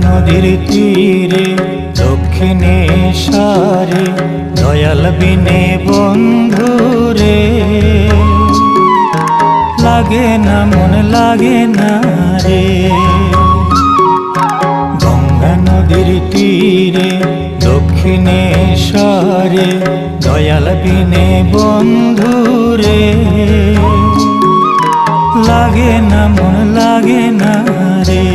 নদীর তীরে দক্ষিণেশ্বরে দয়াল বিনে বন্ধুরে লাগে না মন লাগে না রে। গঙ্গা নদীর তীরে দক্ষিণেশ্বরে দয়াল বিনে বন্ধুরে লাগে না মন লাগে না রে।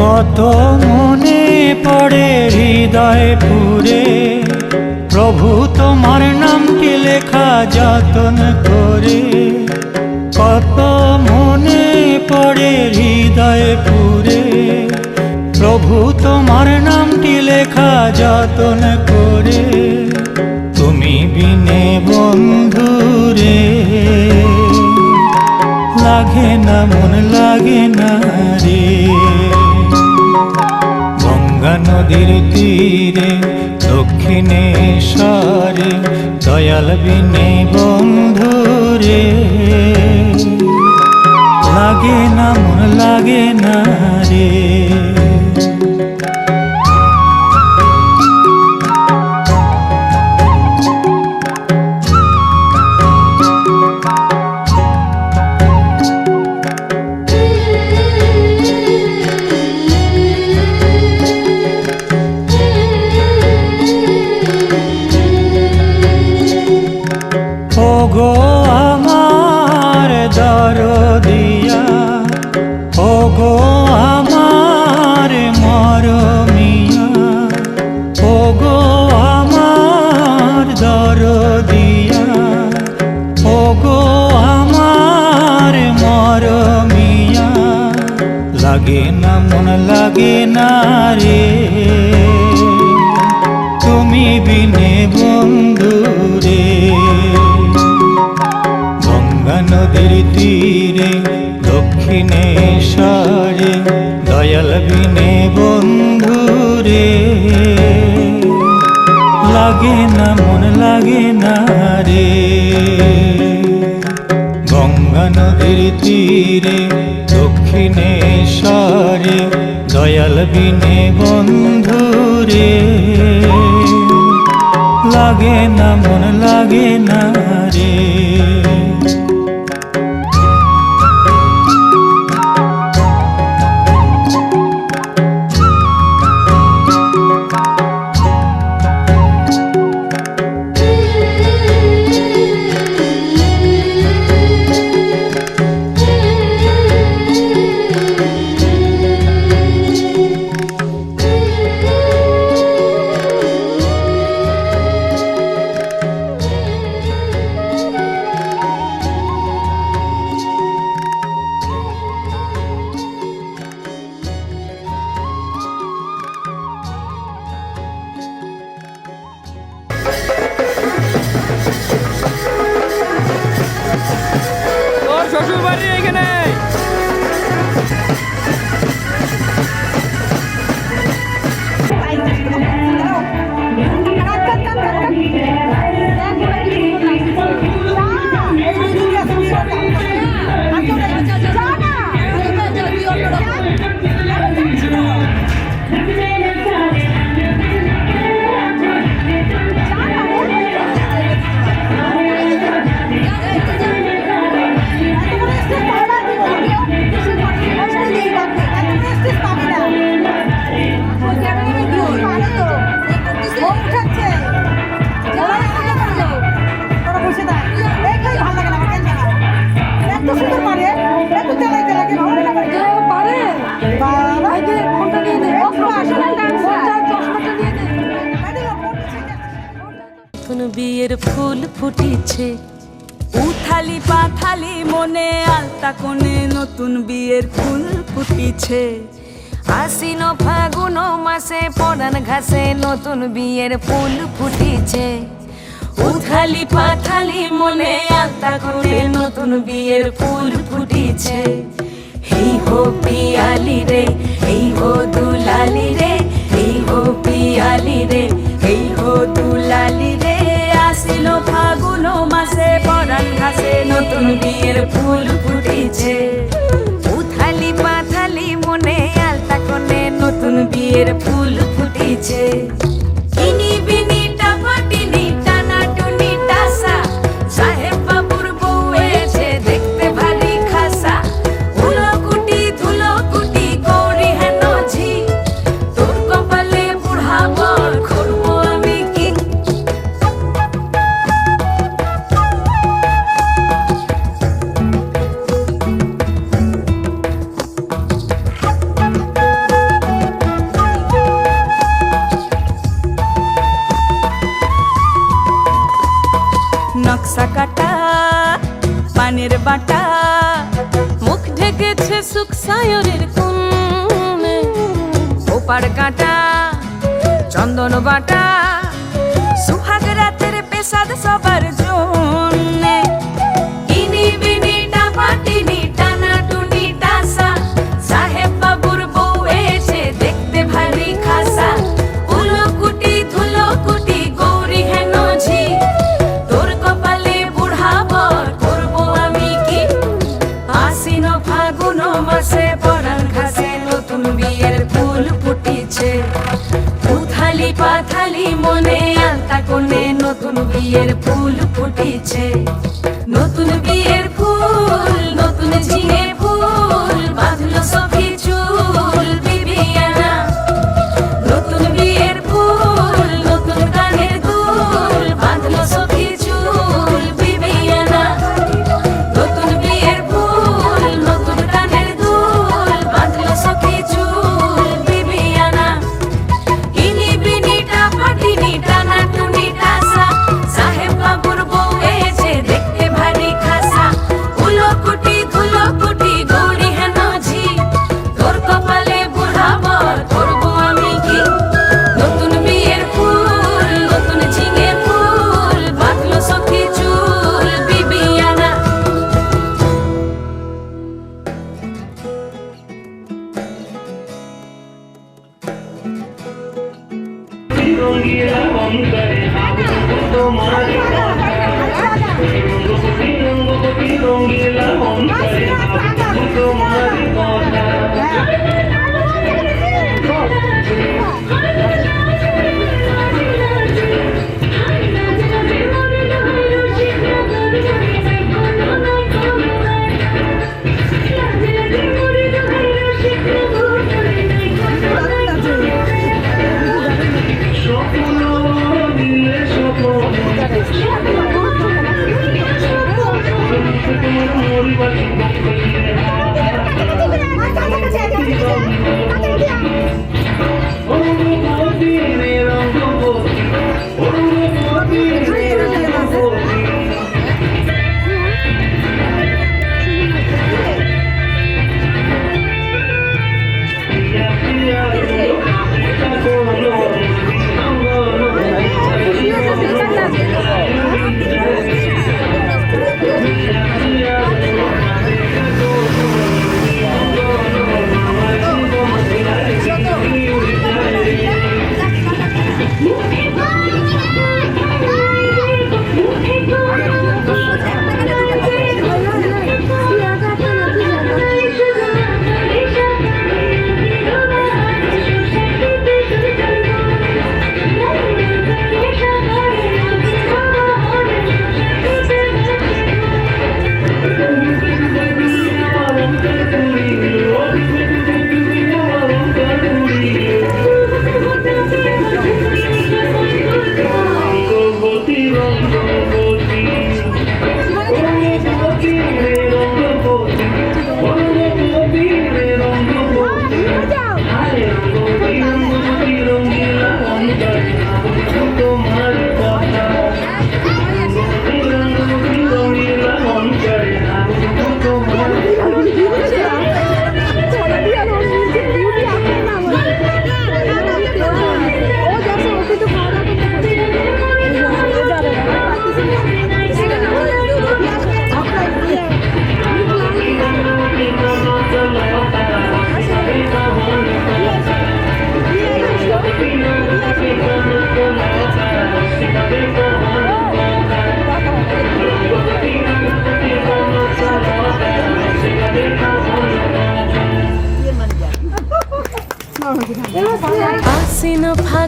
কত মনে পড়ে হৃদয় পুরে প্রভু তোমার নামটি লেখা যতন করে। কত মনে পড়ে হৃদয় পুরে প্রভু তোমার নামটি লেখা যতন করে। তুমি বিনে বন্ধুরে লাগে না মন লাগে না রে। গঙ্গা নদীর তীরে দক্ষিণেশ্বরে দয়াল বিনে বন্ধুরে লাগে না মন লাগে না রে। ওগো আমার দরদিয়া ওগো আমার মরমিয়া ওগো আমার দরদিয়া ওগো আমার মরমিয়া লাগে না মন লাগে না রে। তুমি বিনে বন্ধুরে গঙ্গা নদীর তীরে দক্ষিণেশ্বরে দয়াল বিনে বন্ধুরে লাগে না মন লাগে না রে। গঙ্গা নদীর তীরে দক্ষিণেশ্বরে দয়াল বিনে বন্ধুরে লাগে না মন লাগে না রে। শ্বশুর বাড়ি এখানে বিয়ের ফুল ফুটিছে উথালি পাথালি মনে আলতা কোণে নতুন বিয়ের ফুল ফুটিছে। আশ্বিন ফাগুন মাসে পরান ঘাসে নতুন বিয়ের ফুল ফুটিছে। উথালি পাথালি মনে আলতা করে নতুন বিয়ের ফুল ফুটিছে। এই হো পিয়ালি রে, এই হো দুলালি রে, এই হো পিয়ালি রে, এই হো দুলালি রে। আসিল ফাগুন মাসে পরাণ ঘাসে নতুন বিয়ের ফুল ফুটিছে। উথালি পাথালি মনে আলতা করে নতুন বিয়ের ফুল ফুটিছে। ইনি বিনি টাপাটিনি টানা টুনি টাসা, সাহেব বাবুর বউ এসে দেখতে ভারী খাসা। ধুলো কুটি গৌরী হেন ঝি, তোর কপালে বুড়া বর করবো আমি কি। নকশা কাটা পানের বাটা, মুখ ঢেকেছে সুখ সায়রের কোণে। ওপার কাটা চন্দন বাটা, সুহাগ রাতের পেশাদ সবার জন্যে। ইনি বিনি টাপাটিনি টানা টুনি টাসা, সাহেব বাবুর বউ এসে দেখতে ভারী খাসা। ধুলো কুটি গৌরী হেন ঝি, তোর কপালে বুড়া বর করবো আমি কি। আশ্বিন ফাগুন মাসে পরাণ ঘাসে নতুন বিয়ের ফুল ফুটিছে। উথালি পাথালি মনে আলতা কোণে নতুন বিয়ের ফুল ফুটিছে। নতুন বিয়ের ফুল, নতুন ঝিঙে ফুল, বাঁধলো সখী চুল বিবিয়ানা। নতুন বিয়ের ফুল, নতুন কানের দুল, বাঁধলো সখী চুল বিবিয়ানা। নতুন বিয়ের ফুল, নতুন কানের দুল, বাঁধলো সখী চুল বিবিয়ানা। ইনি বিনি টাপাটিনি টানা টুনি টাসা, সাহেব বাবুর বউ এসে দেখতে ভারী খাসা। ধুলো কুটি গৌরী হেন ঝি, তোর কপালে বুড়া বর করবো আমি কি। নতুন বিয়ের ফুল, নতুন ঝিঙে ফুল, বাঁধলো সখী চুল বিবিয়ানা। Thank you.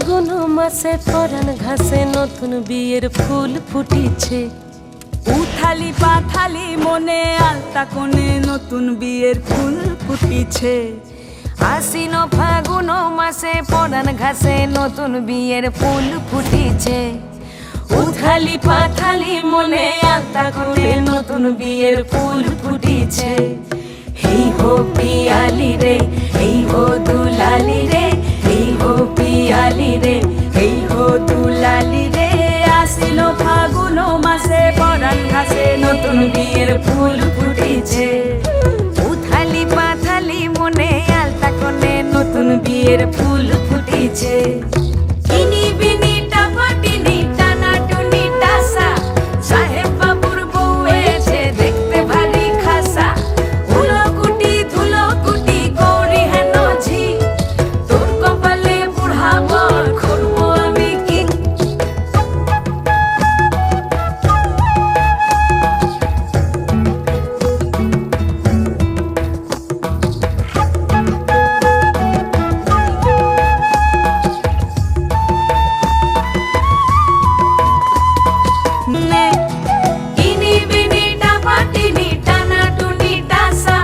ফাগুন মাসে পরাণ ঘাসে নতুন বিয়ের ফুল ফুটিছে। উথালি পাথালি মনে আলতা কোণে নতুন বিয়ের ফুল ফুটিছে। আশ্বিন ফাগুন মাসে পরাণ ঘাসে নতুন বিয়ের ফুল ফুটিছে। উথালি পাথালি মনে আলতা কোণে নতুন বিয়ের ফুল ফুটিছে। এই হো পিয়ালি রে, এই হো দুলালি রে, এই হো পিয়ালি রে, এই হো দুলালি রে। আশ্বিন ফাগুন মাসে পরাণ ঘাসে নতুন বিয়ের ফুল ফুটিছে। উথালি পাথালি মনে আলতা কোণে নতুন বিয়ের ফুল ফুটিছে। ইনি বিনি টাপাটিনি টানা টুনি টাসা, সাহেব বাবুর বউ এসে দেখতে ভারী খাসা। ধুলো কুটি গৌরী হেন ঝি, তোর কপালে বুড়া বর করবো আমি কি। ইনি বিনি টাপাটিনি টানা টুনি টাসা,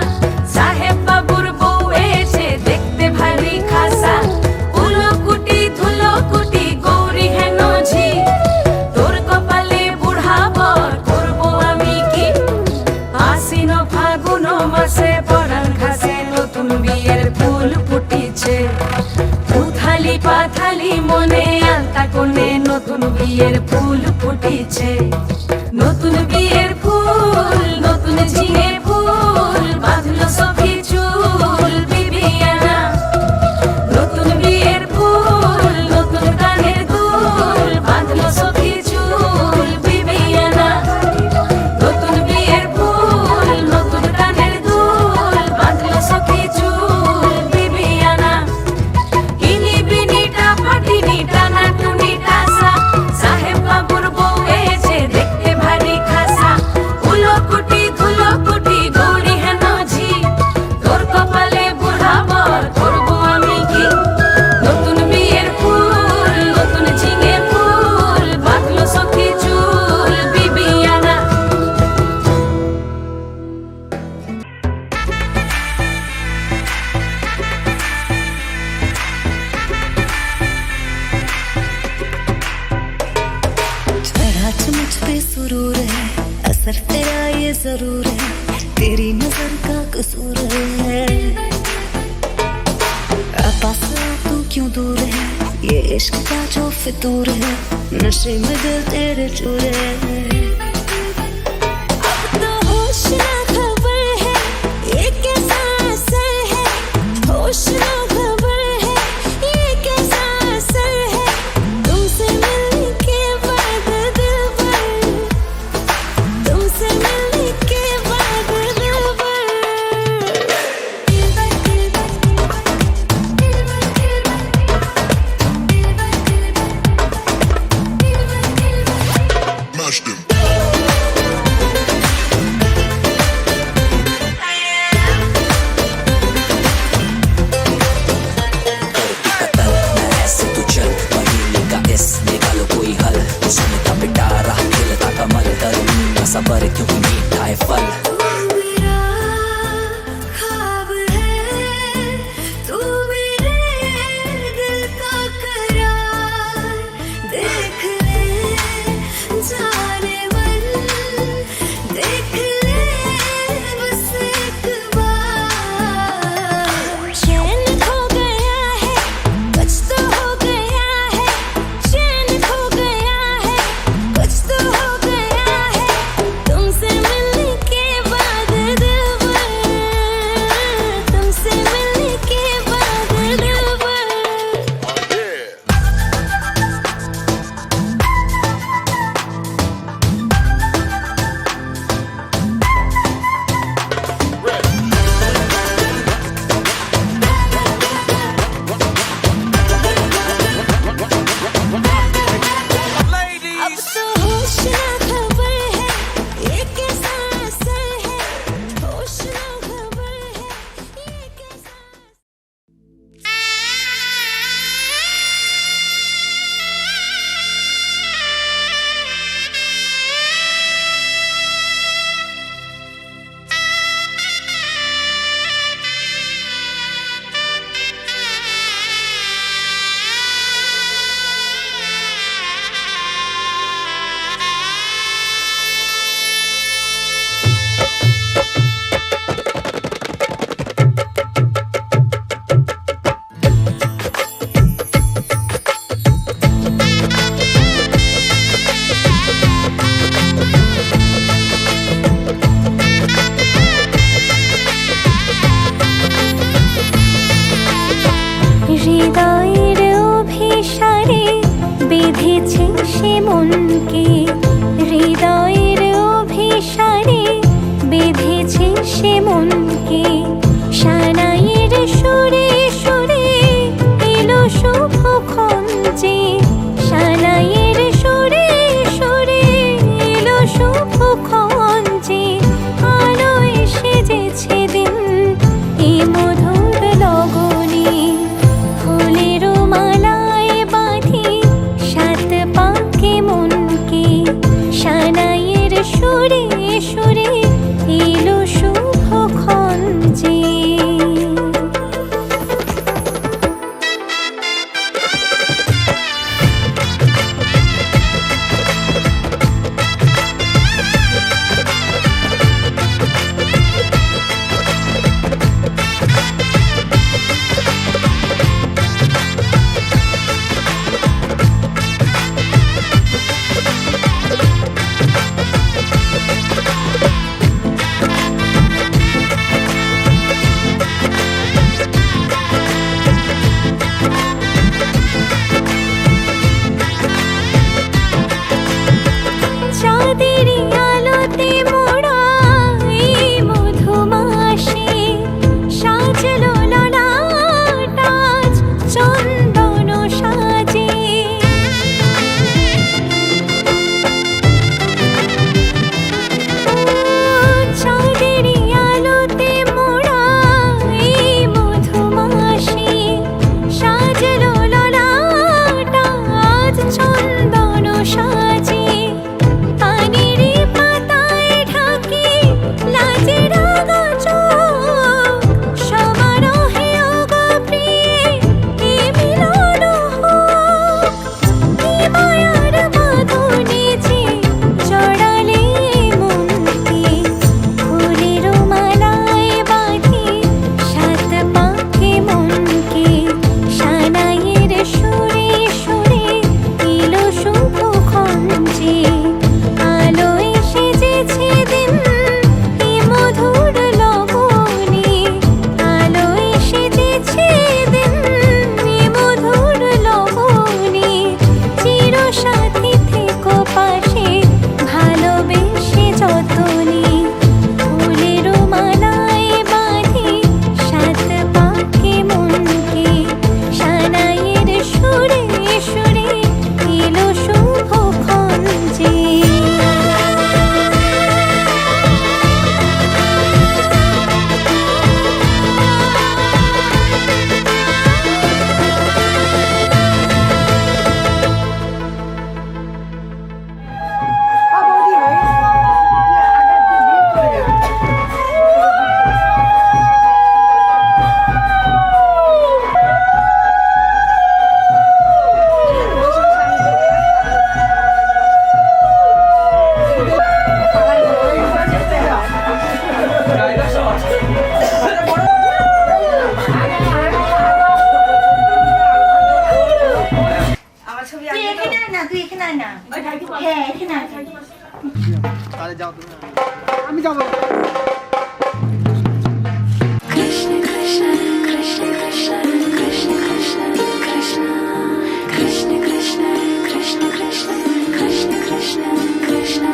সাহেব বাবুর বউ এসে দেখতে ভারী খাসা। ধুলো কুটি গৌরী হেন ঝি, তোর কপালে বুড়া বর করবো আমি কি। আশ্বিন ফাগুন মাসে পরাণ ঘাসে নতুন বিয়ের ফুল ফুটিছে। উথালি পাথালি মনে আলতা কোণে নতুন বিয়ের ফুল ফুটিছে। নতুন বিয়ের ফুল, নতুন ঝিঙে ফুল, বাঁধলো সখী চুল বিবিয়ানা। নতুন বিয়ের ফুল, নতুন কানের দুল, বাঁধলো সখী চুল বিবিয়ানা। নতুন বিয়ের ফুল, নতুন কানের দুল, বাঁধলো সখী চুল বিবিয়ানা। ইনি বিনি টাপাটিনি টানা টুনি টাসা, সাহেব বাবুর বউ এসে দেখতে ভারী খাসা। ধুলো কুটি গৌরী হেন ঝি, তোর কপালে বুড়া বর করবো আমি কি। নতুন বিয়ের ফুল, নতুন ঝিঙে ফুল, বাঁধলো সখী চুল বিবিয়ানা। चढ़ा मुझ पे सुरूर है, असर तेरा ये जरूर है, तेरी नजर का कसूर है। पास आ तू क्यों दूर है, ये इश्क का जो फितूर है, नशे में दिल तेरे चूर है। अब तो होश ना खबर है, ये कैसा असर है, होश ना खबर है, ये कैसा असर है। तुमसे मिलने के बाद दिल भर, तुमसे मिलने के बाद दिल भर। सबर क्यों मीठा है फल। तू मेरा ख्वाब है, तू मेरे दिल का करार। देख ले जाने मन, देख ले बस एक बार। चैन खो गया है, कुछ तो हो गया है, चैन खो गया है, कुछ तो हो गया है। तुमसे मिलने के মনকে সানাইয়ের সুরে সুরে এলো শুভক্ষণ যে সানাইয়ের সুরে সুরে এলো শুভক্ষণ যে আলো এসেছে দিন এ মধুর লগনে ফুলের মালায় বাঁধি সাত পাকে মনকে সানাইয়ের সুরে সুরে এলো শুভক্ষণ যে চাঁদের আলোতে মোড়া এই মধুমাসে সাজলো ললাট আজ চন্দন সাজে চাঁদের আলোতে মোড়া এই মধুমাসে সাজলো ললাট আজ চন্দন সাজে পানির পাতায় ঢাকি লাজের চোখ সমারোহে ওগো প্রিয়ে এ মিলন হোক কি মায়ার বাঁধনে যে জড়ালে মনকে ফুলের মালায় বাঁধি সাত পাকে মনকে সানাইয়ের সুরে সুরে এলো শুভক্ষণ যে আলো এসেছে দিন এ মধুর লগনে আলো এসেছে দিন এ মধুর লগনে চির সাথী থেকো পাশে ভালোবেসে যতনে ফুলের মালায় বাঁধি সাত পাকে মনকে সানাইয়ের সুরে সুরে এলো শুভক্ষণ যে কৃষ্ণ কৃষ্ণ কৃষ্ণ কৃষ্ণ কৃষ্ণ কৃষ্ণ কৃষ্ণ কৃষ্ণ কৃষ্ণ কৃষ্ণ কৃষ্ণ কৃষ্ণ কৃষ্ণ কৃষ্ণ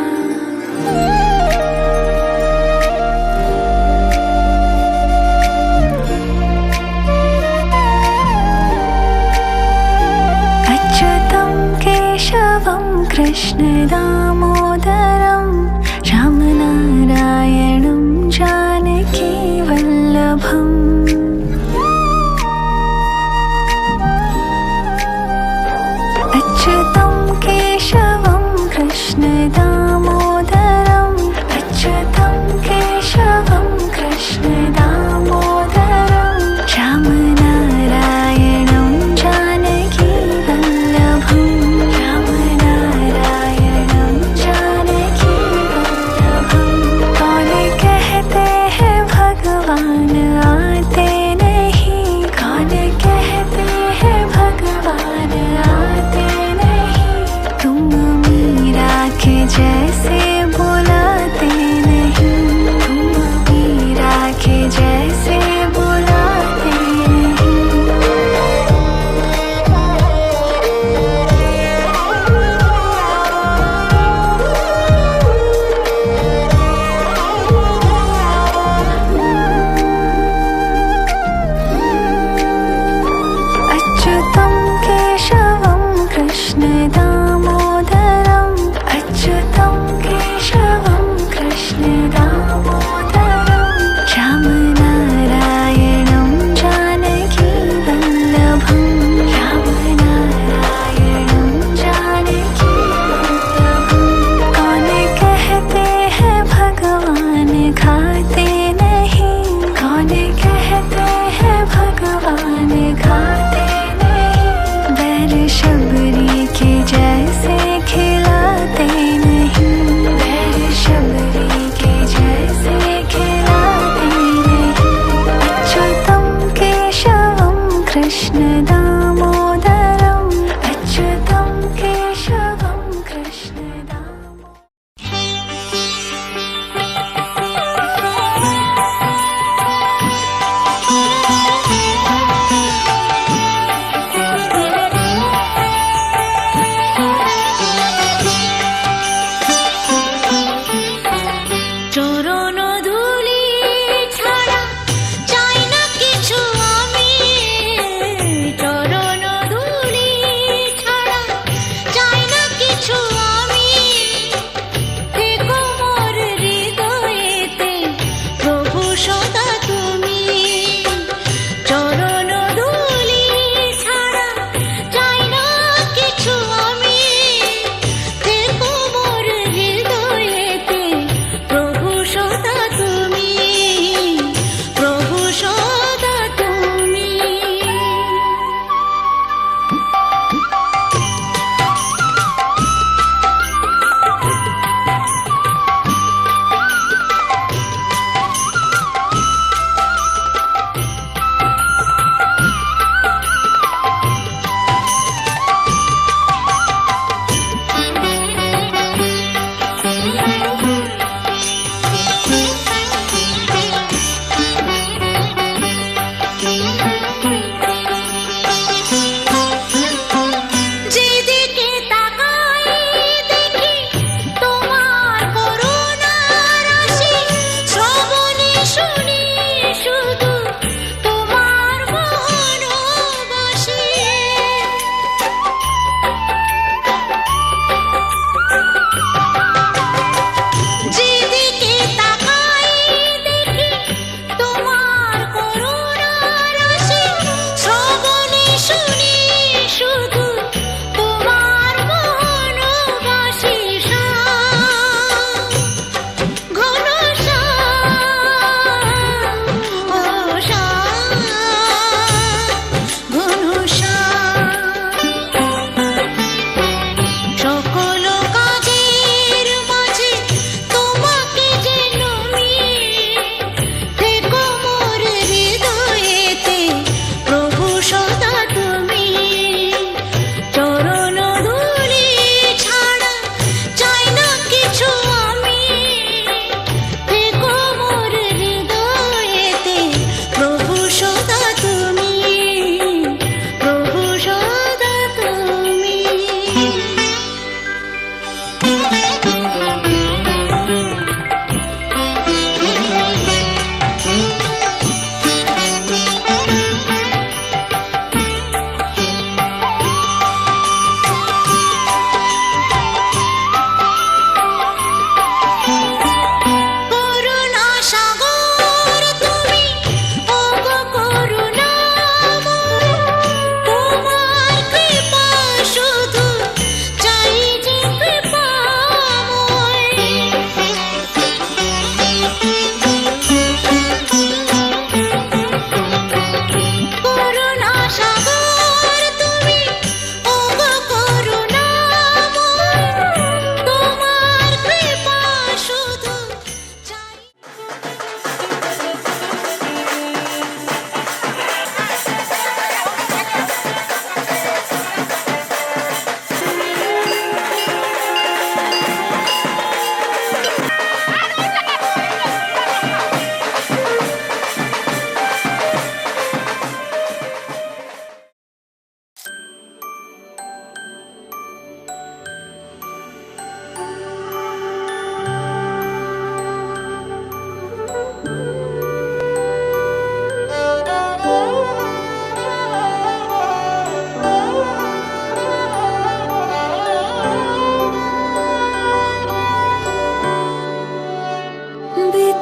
अच्युतं केशवं कृष्ण दामोदरं रामनारायण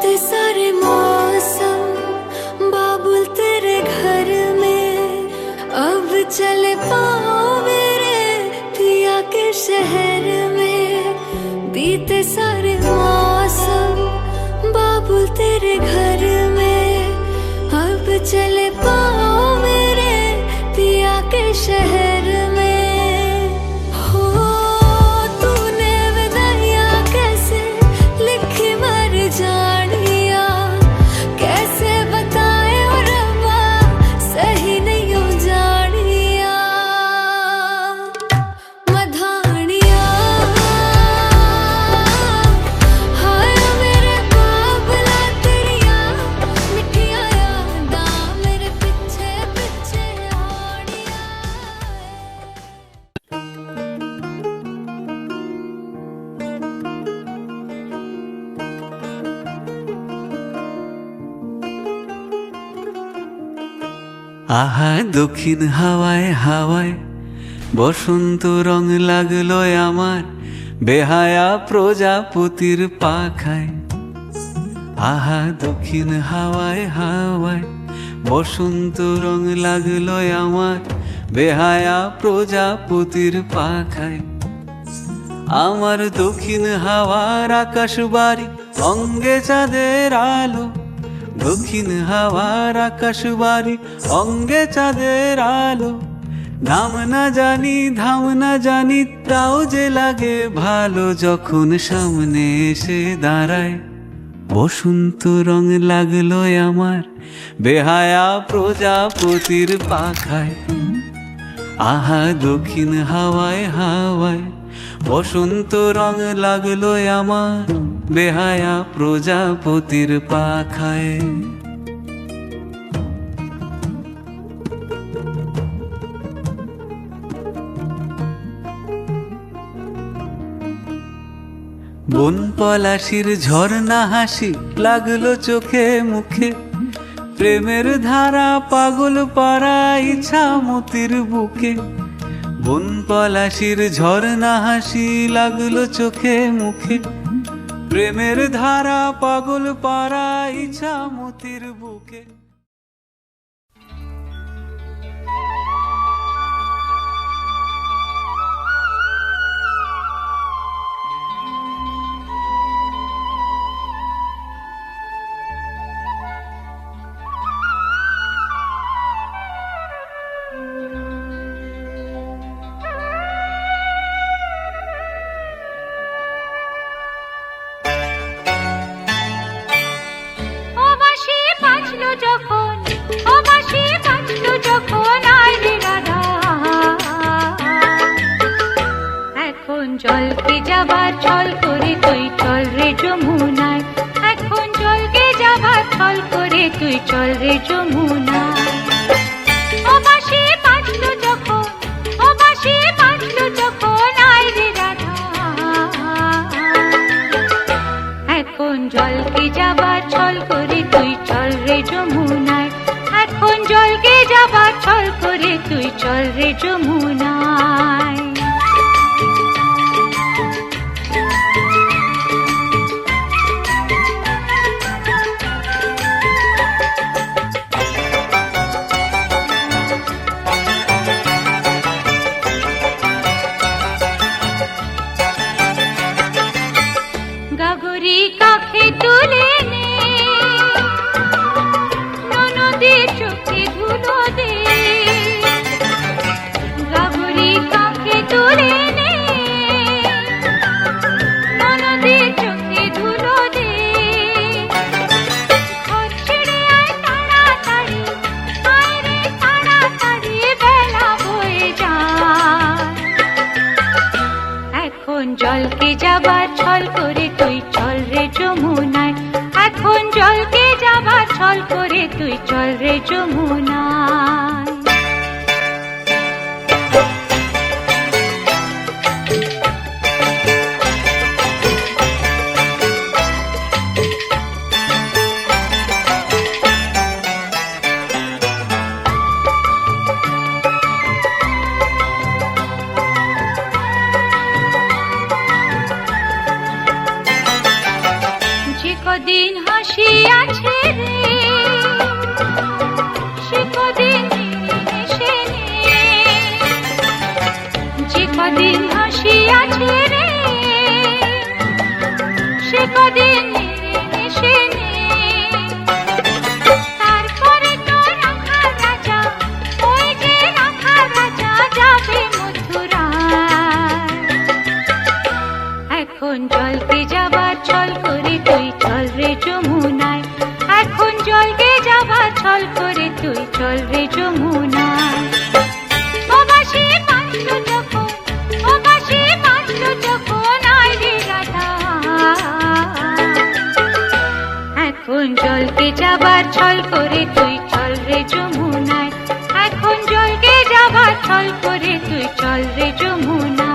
बीते सारे मौसम बाबुल तेरे घर में, अब चले पाओ मेरे पिया के शहर में। बीते सारे मौसम बाबुल तेरे घर में, अब चले पाओ मेरे पिया के शहर में। हो तूने विदाइयां कैसे लिखी मर जानिया, कैसे बताए ओ रब्बा सही नहीं हो जानिया। मधानिया हाय मेरे बाबला तेरिया मिठिया यादा मेरे पिछे पिछे आड़िया। আহা দক্ষিণ হাওয়ায় হাওয়ায় বসন্ত রং লাগলো আমার, বেহায়া প্রজাপতির পাখায়। আহা দক্ষিণ হাওয়ায় হাওয়ায় বসন্ত রং লাগলো আমার, বেহায়া প্রজাপতির পাখায়। আমার দক্ষিণ হাওয়ার আকাশ বাড়ি অঙ্গে চাঁদের আলো, দক্ষিণ হাওয়ার আকাশ বাড়ি অঙ্গে চাঁদের আলো। নাম না জানি ধাম না জানি তাও যে লাগে ভালো, যখন সামনে এসে দাঁড়ায় বসন্ত রং লাগলো আমার, বেহায়া প্রজাপতির পাখায়। আহা দক্ষিণ হাওয়ায় হাওয়ায় বসন্ত রং লাগলো আমার, বেহায়া প্রজাপতির পাখায়। বন পলাশির ঝর্ণা হাসি লাগলো চোখে মুখে, প্রেমের ধারা পাগল পাড়া ইচ্ছা মতির বুকে। বন পলাশির ঝর্ণা হাসি লাগলো চোখে মুখে, প্রেমের ধারা পাগল পাড়া ইচ্ছা মতির বুকে। জলকে যাবার ছল করে তুই চল রে যমুনায়, এখন জলকে যাবার ছল করে তুই চল রে যমুনায়। ও বাঁশি বাজলো যখন, ও বাঁশি বাজলো যখন আয় রে রাধা, এখন জলকে যাবার ছল করে তুই চল রে যমুনায়, এখন জলকে যাবার ছল করে তুই চল রে যমুনায়। কাখে তুলে নে ননদে চোখে ধুলো দে, গাগরি কাখে তুলে নে ননদে চোখে ধুলো দে। ঘর ছেড়ে আয় তাড়াতাড়ি, আয় রে তাড়াতাড়ি বেলা বয়ে যায়। এখন জলকে যাবার ছল করে তুই চল রে যমুনায়, এখন জলকে যাবার ছল করে তুই চল রে যমুনায়। দিন হাসি আছে রে, সে কদিন এসে যে কদিন হাসি আছে রে, সে কদিন এসে তারপরে তো রাখা রাজা, ওই যে রাখা রাজা যাবে মথুরায়। এখন জলকে যাবার ছল করে তুই চল রে যমুনায়, এখন জলকে যাবার ছল করে তুই চল রে যমুনায়। ও বাঁশি বাজলো যখন, ও বাঁশি বাজলো যখন আয় রে রাধা, এখন জলকে যাবার ছল করে তুই চল রে যমুনায়, এখন জলকে যাবার ছল করে তুই চল রে যমুনায়।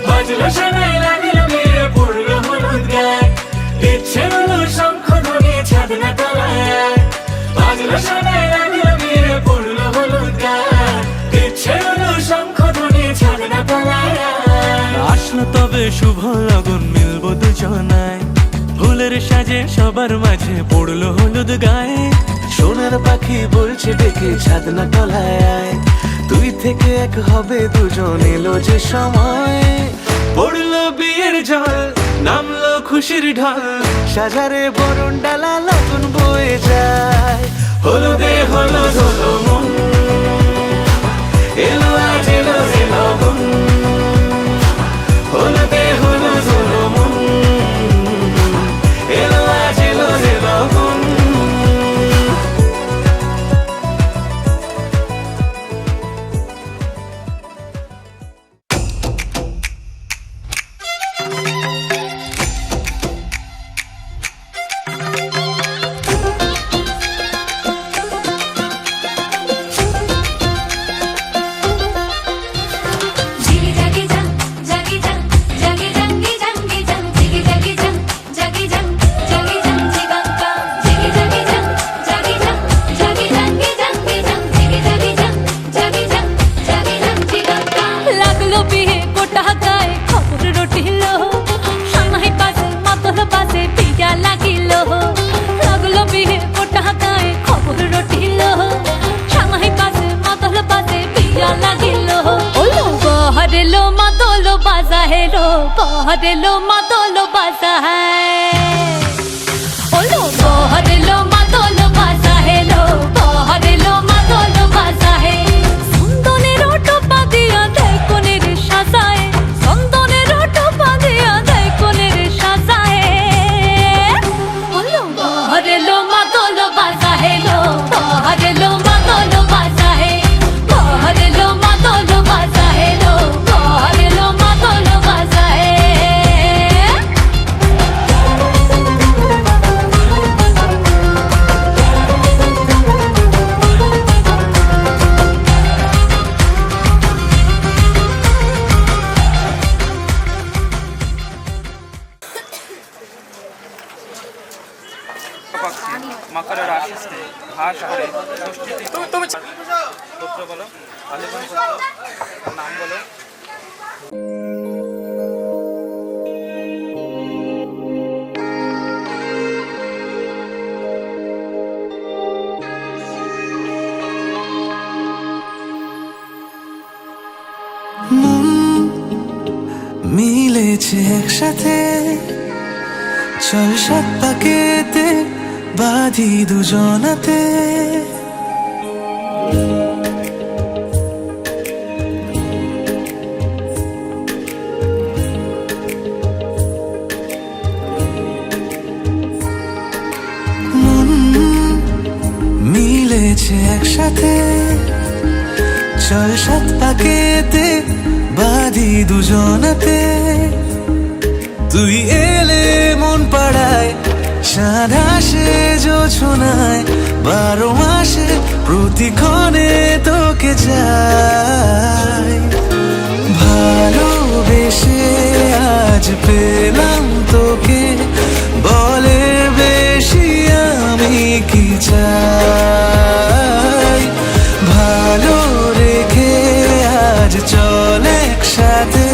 বাজলো শোনাই লাগিল মেরে পড়লো হলুদ গায়ে, ইচ্ছে হলো শঙ্খ ধ্বনি ছাদনা তলায়। বাজলো শোনাই লাগিল মেরে পড়লো হলুদ গায়ে, ইচ্ছে হলো শঙ্খ ধ্বনি ছাদনা তলায়। আসলো তবে শুভ লগন মিলবো দুজনায়, ফুলের সাজে সবার মাঝে পড়লো হলুদ গায়ে। সোনার পাখি বলছে ডেকে ছাদনা তলায়, তুই থেকে এক হবে দুজন, এলো যে সময়। পড়লো বিয়ের জল, নামলো খুশির ঢল, সাজারে বরণ ডালা লগন বয়ে যায়। হলুদে হলুদ হলো মন, এলো আজ এলো রে লগন। হলুদে হলুদ হলো মন, এলো আজ এলো রে লগন। बहरलो मातोलो बाजा है ओलो बहरलो मातोलो बाजा है लो बहरलो मातोलो बाजा है संदने रोटो पादिया दे कोने रे साजाए संदने रोटो पादिया दे कोने रे साजाए ओलो बहरलो मातोलो बाजा है लो बहरलो मातोलो बाजा है बहरलो मातोलो बाजा है लो बहरलो मातोलो बाजा है মকরের আশিসে ঘাস করে ষষ্ঠীতে পুত্র বলো আলিবন নাম বলো মিলেছে একসাথে চল সাত পাকেতে বাঁধি দুজনাতে মন মিলেছে একসাথে চল সাত পাকেতে বাঁধি দুজনাতে তুই এলে মন পাড়ায় চাঁদ আসে জোছনায় 12 মাসে প্রতিক্ষণে তোকে যাই ভালোবেসে আজ পেলাম তোকে বলে বেশি আমি কি চাই ভালো রেখে আজ চল একসাথে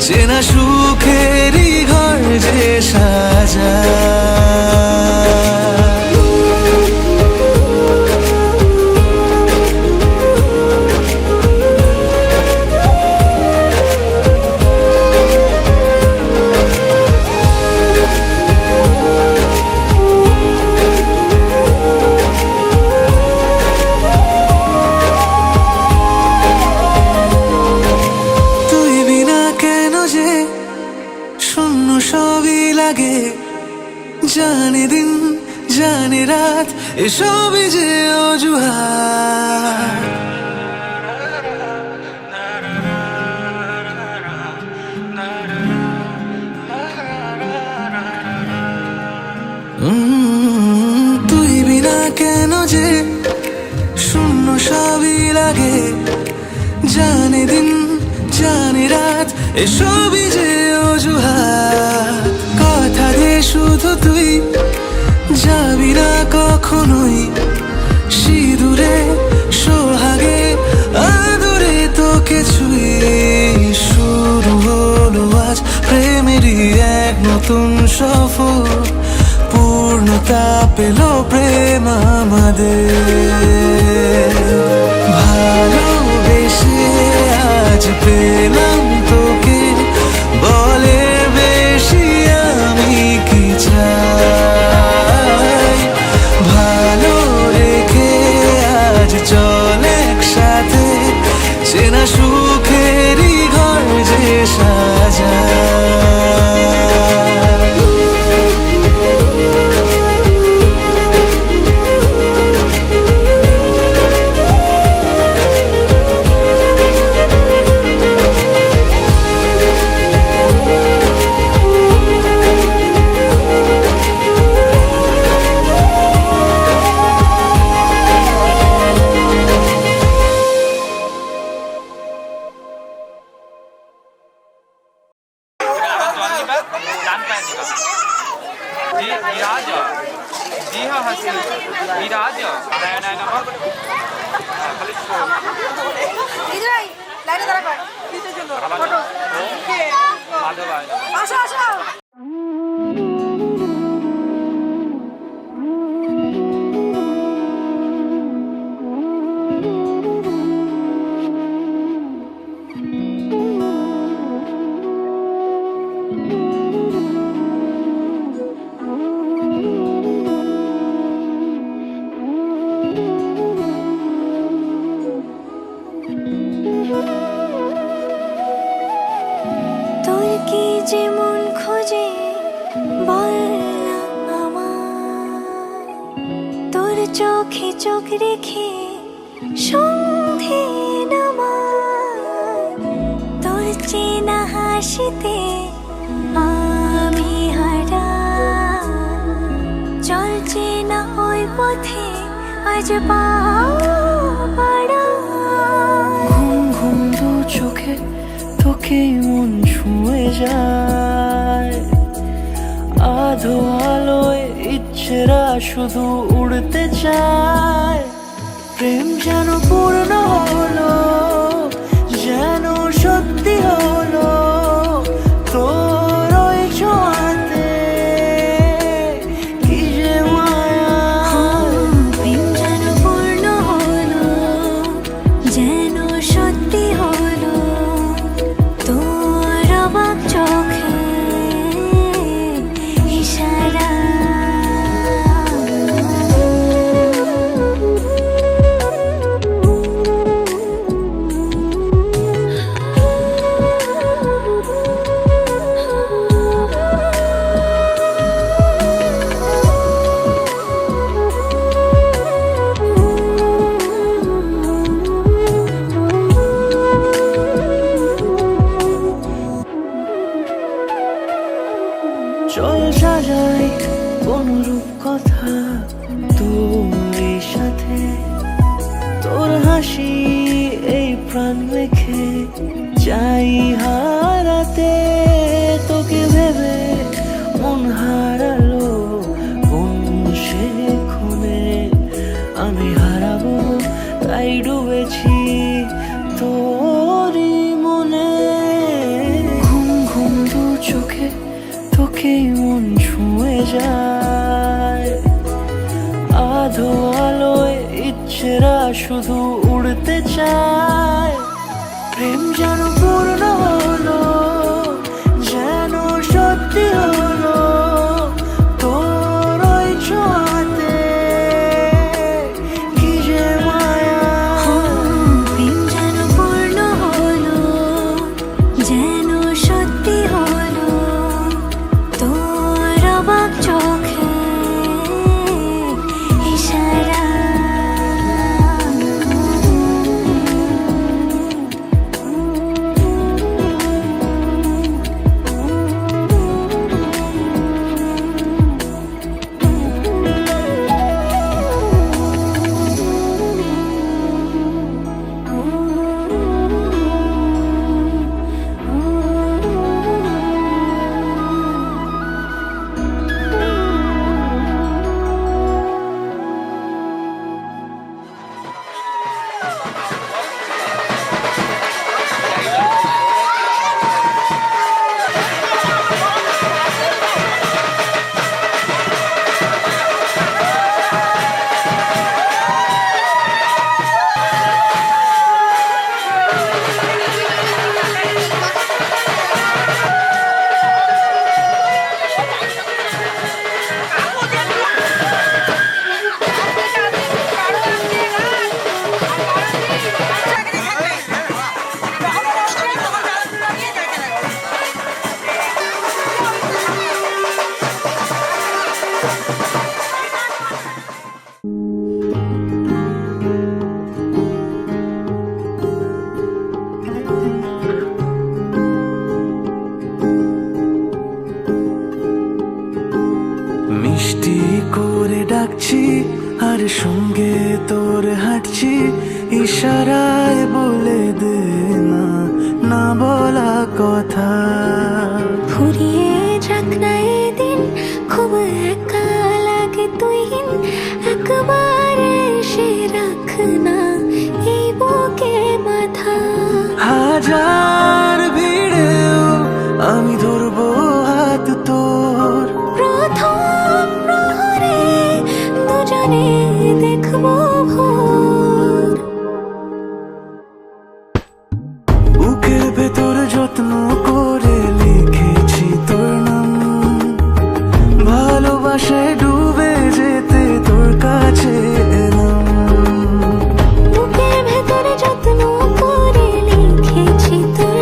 চেনা সুখেরই ঘর যে সাজায় তুই বিনা কেন যে শূন্য সবই লাগে জানে দিন জানে রাত এসবই যে অজুহাত তুই বিনা কেন যে শূন্য সবই লাগে জানে দিন জানে রাত এসবই যে অজুহাত কথা দে শুধু তুই যাবি না কখনোই সিঁদুরে সোহাগে আদরে তোকে ছুঁয়ে শুরু হলো আজ প্রেমেরই এক নতুন সফর পূর্ণতা পেল প্রেম আমাদের ভালোবেসে আজ পেলাম তোকে বলে বেশি আমি কি চাই ভালো রেখে আজ চল একসাথে চেনা সুখেরই ঘর যে সাজায় डान पैर निकाल जी विराज जी हाँ हंसी विराज नया नंबर खाली इधर आई लाइन दाঁড়া কর নিচে চলো ফটো माधव आए আসো আসো তোর কি যে মন খোঁজে বল না আমায় তোর চোখে চোখ রেখে সন্ধে নামায় তোর চেনা হাসিতে আমি হারাই চল চেনা ওই পথে আজ পা বাড়াই ঘুম ঘুম দু চোখে তোকে মন ছুঁয়ে যায় আধো আলোয় ইচ্ছেরা শুধু উড়তে চায় প্রেম যেন পূর্ণ হলো যেন সত্যি হলো তোর ওই ছোঁয়াতে কি যে মায়া প্রেম যেন পূর্ণ হলো যেন সত্যি হলো তোর অবাক চোখে দেখা তোর সাথে, তোর হাসি এই প্রাণ রেখে চাই হারাতে তোকে ভেবে মন হারালো কোন সে ক্ষণে আমি হারাবো তাই ডুবেছি তোরই মনে। ঘুম ঘুম দু চোখে তোকে মন ছুঁয়ে যায়, আধো আলোয় ইচ্ছেরা শুধু উড়তে চায়। প্রেম যেন পূর্ণ হলো, যেন সত্যি হলো তোর ওই ছোঁয়াতে, কি যে মায়া। প্রেম যেন পূর্ণ হলো, যেন সত্যি হলো তোর অবাক চোখে ইশারা। মিষ্টি করে ডাকছি আর সঙ্গে তোর হাঁটছি, ইশারায় বলে দে না না বলা কথা। ফুরিয়ে যাক না এদিন, খুব একা লাগে তুই একবার এসে রাখ না এই বুকে মাথা। হাজার ভিড়েও আমি ধরবো হাত তোর, প্রথম প্রহরে দুজনে দেখবো ভোর। বুকের ভেতর যত্ন করে লিখেছি তোর নাম, ভালোবাসায় ডুবে যেতে তোর কাছে এলাম। বুকের ভেতরে যত্ন করে লিখেছি তোর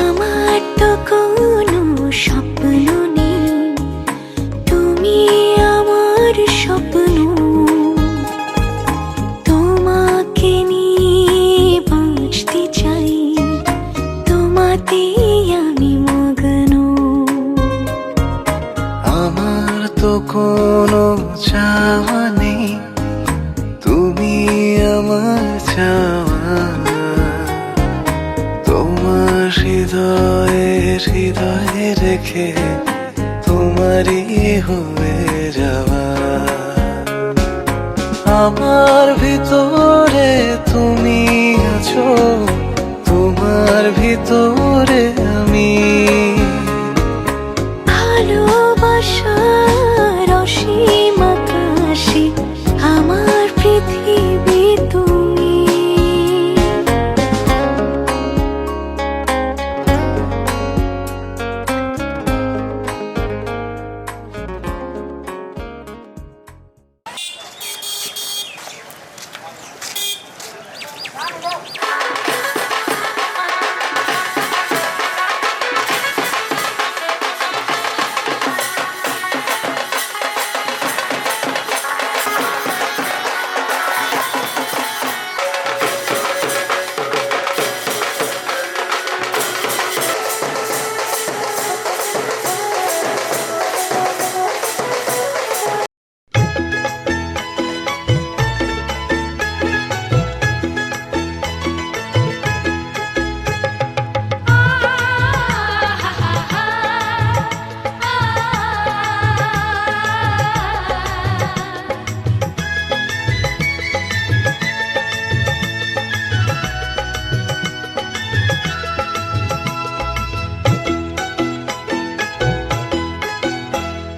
আমার তো কোনো স্বপ্ন নেই, তুমি আমার স্বপ্ন। তোমাকে নিয়ে বাঁচতে চাই, তোমাতেই আমি মগ্ন। আমার তো কোনো চাওয়া নেই, তুমি আমার চাওয়া। তোমার হৃদয়ে রেখে তোমারই হয়ে যাওয়া। আমার ভিতরে তুমি আছো, তোমার ভিতরে আমি। ভালোবাসার অসীম আকাশে আমার পৃথিবী তুমি।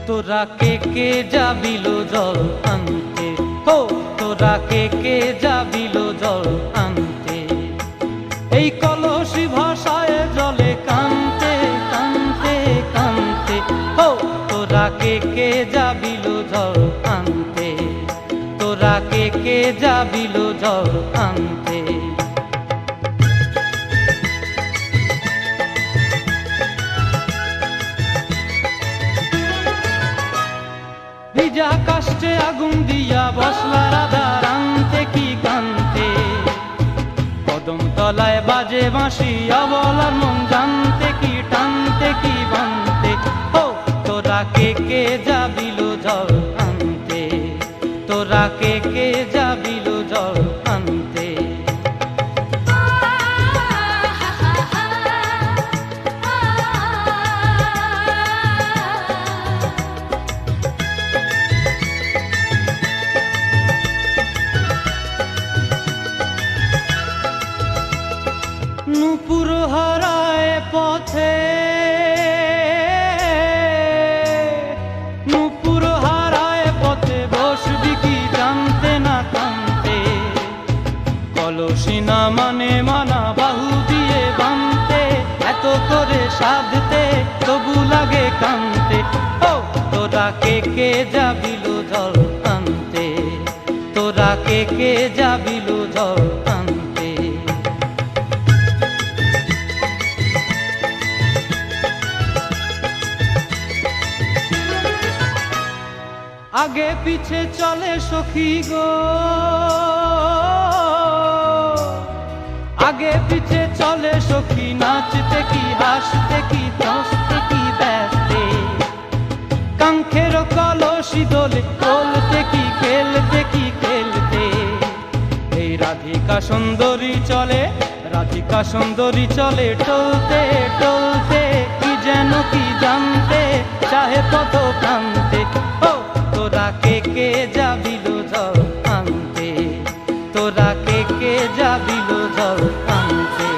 তোরা কে যাবিল জল আনতে, হো তোরা কে যাবিল জল আনতে। এই কলসি ভাষায় জলে কানতে কানতে কানতে, হো তোরা কে যাবিল জল আনতে। তোরা কে যাবিল জল আনতে। ভিজা কাষ্টে আগুন দিয়া বসলা রাধা রানতে কি কানতে। কদম তলায় বাজে বাঁশি অবলার মন জানতে কি টানতে কি বানতে। ও তোরা কে যাবিল জল আনতে। তোরা কে যাবিল জল আনতে। নূপুর হারায় পথে, নূপুর হারায় পথে বসবি কি জানতে না কানতে। কলসি না মানে মানা বাহু দিয়ে বানতে, এত করে সাধতে তবু লাগে কানতে। ও তোরা কে যাবিল জল আনতে। তোরা কে যাবিল জল আনতে। আগে পিছে চলে সখী গো, আগে পিছে চলে সখী নাচতে কি হাসতে কি হাসতে কি ব্যস্তে। কাঙ্ক্ষের কলসি দোলে দোলতে কি খেলতে কি খেলতে। এই রাধিকা সুন্দরী চলে, রাধিকা সুন্দরী চলে টলতে টলতে। কি যেন কি জানতে চাহে কত প্রান্তে। ও তোরা কে যাবিল জল আনতে। তোরা কে যাবিল জল আনতে।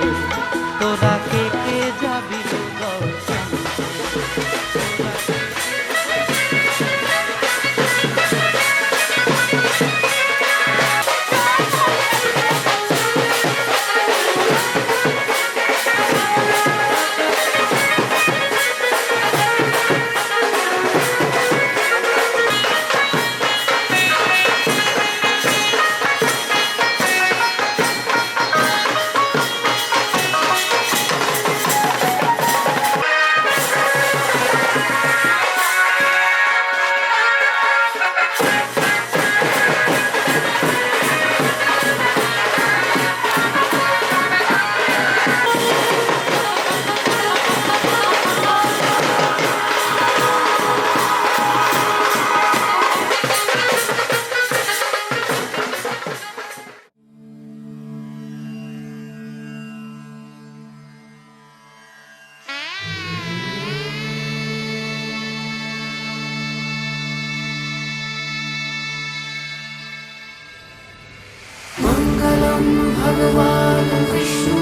भगवान विष्णु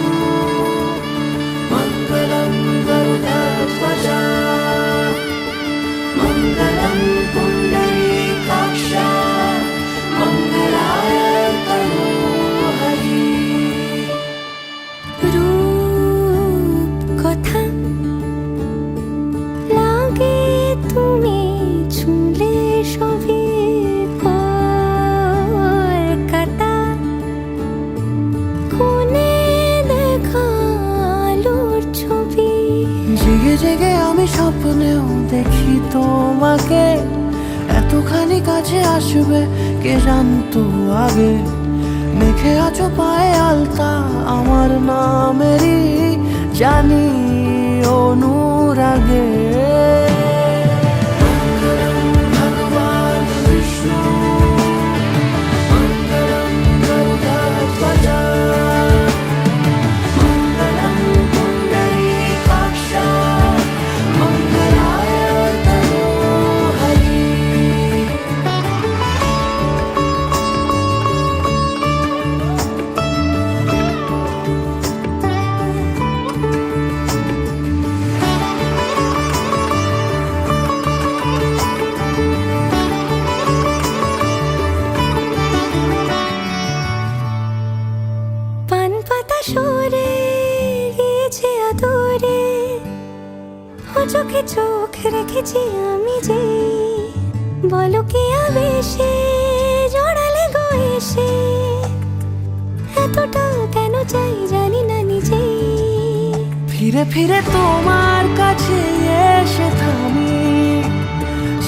मंगलम गरुडध्वजा मंगलम पुंडरीकाक्ष मंगलाय तनोहरि रूप कथा लागे তুমি ছুঁলে সবে কলকাতা কোনে দেখা আলোর ছবি জেগে জেগে আমি স্বপ্নেও দেখি তোমাকে এতখানি কাছে আসবে কে জানতো আগে মেখে আছো পায়ে আলতা আমার নামেরই জানি অনুরাগে ভগবান বিষ্ণু মঙ্গলম গরুডধ্বজা মঙ্গলম পুণ্ডরীকাক্ষ মঙ্গলায় তনোহরি পান পাতা সরে গিয়েছে আদরে ও চোখে চোখ রেখেছি আমি যে বলো কি আবেশে জড়ালে গো এসে এতটা কেন চাই জানি না নিজেই ফিরে ফিরে তোমার কাছে এসে থামি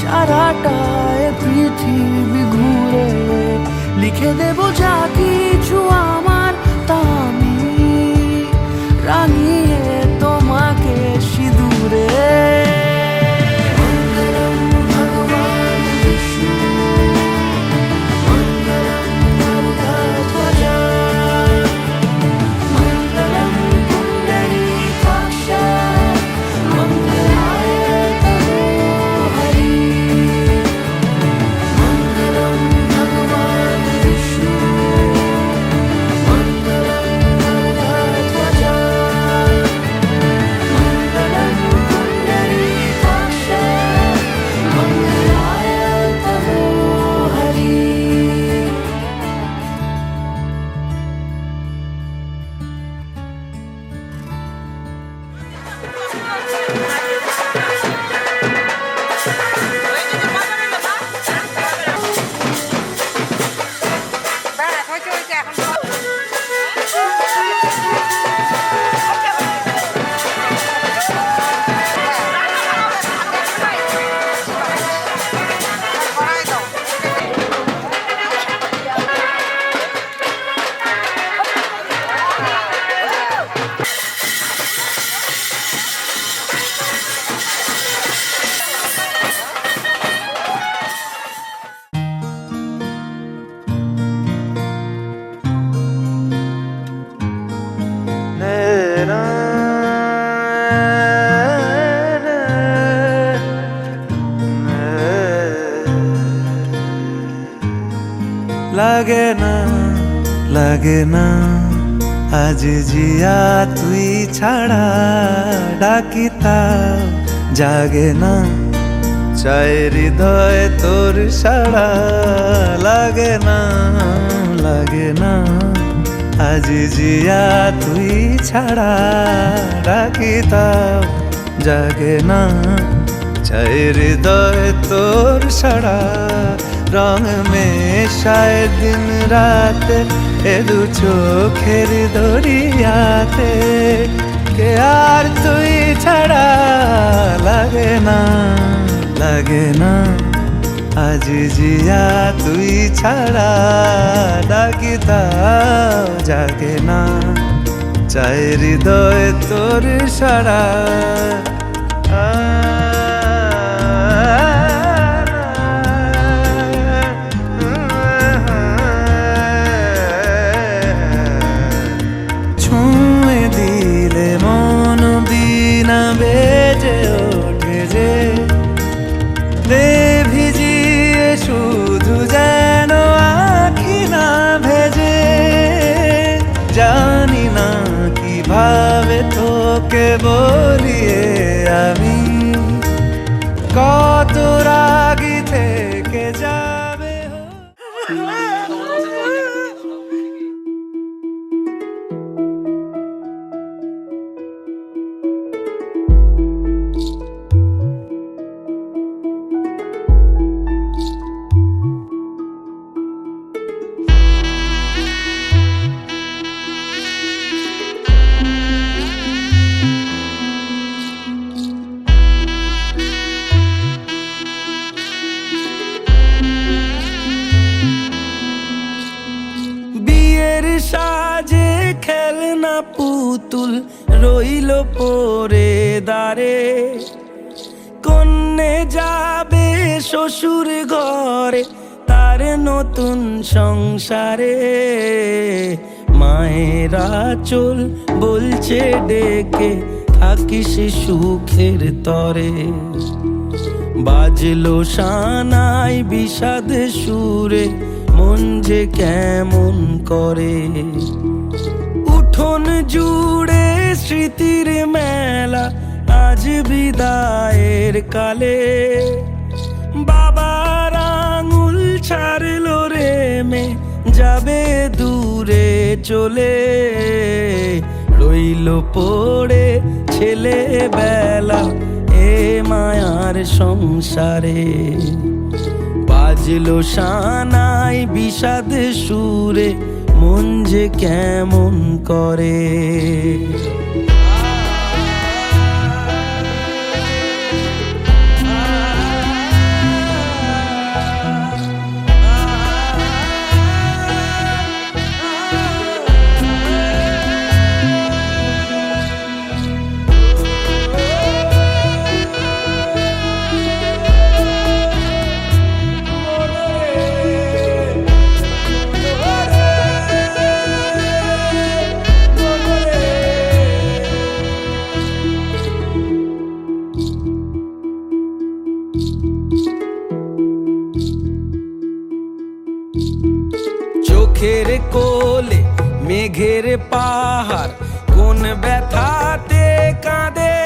সারাটা এ পৃথিবী ঘুরে লিখে দেব যা কিছু আমার তা আমি রাঙিয়ে তোমাকে সিঁদুরে মঙ্গলম ভগবান বিষ্ণু মঙ্গলম গরুডধ্বজা মঙ্গলম পুণ্ডরীকাক্ষ মঙ্গলায় তনোহরি মঙ্গলম ভগবান বিষ্ণু মঙ্গলম গরুডধ্বজা মঙ্গলম পুণ্ডরীকাক্ষ মঙ্গলায় তনোহরি লাগে না আজ জিয়া তুই ছাড়া ডাকিতাম জাগে না চাই হৃদয় তোর সাড়া লাগে না আজ জিয়া তুই ছাড়া ডাকিতাম জাগে না চাই হৃদয় তোর সাড়া রং মেশায় দিন রাত এ দু চোখের দরিয়াতে কে আর তুই ছাড়া লাগে না আজ জিয়া তুই ছাড়া ডাকিতাম জাগে না চাই হৃদয় তোর সাড়া ছুঁয়ে দিলে মন বিনা বেজে ওঠে যে দে ভিজিয়ে শুধু যেন আখি না ভেজে যা কাকে বলিয়ে আমি কত রাগি থেকে যাবে সাজে খেলনা পুতুল রইল পরে দাঁড়ে কন্যে যাবে শ্বশুর ঘরে তার নতুন সংসারে মায়েরা চল বলছে ডেকে থাকিস সুখের তরে বাজলো সানাই বিষাদ সুরে মন যে কেমন করে উঠোন জুড়ে স্মৃতির মেলা আজ বিদায়ের কালে বাবার আঙুল ছাড়লো রে মে যাবে দূরে চলে রইল পড়ে ছেলেবেলা এ মায়ার সংসারে বাজলো সানাই বিষাদ সুরে মন যে কেমন করে চোখের কোলে মেঘের পাহাড় কোন ব্যথাতে কাঁদে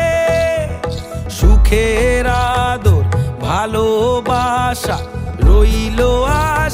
সুখের আদর ভালোবাসা রইল আশা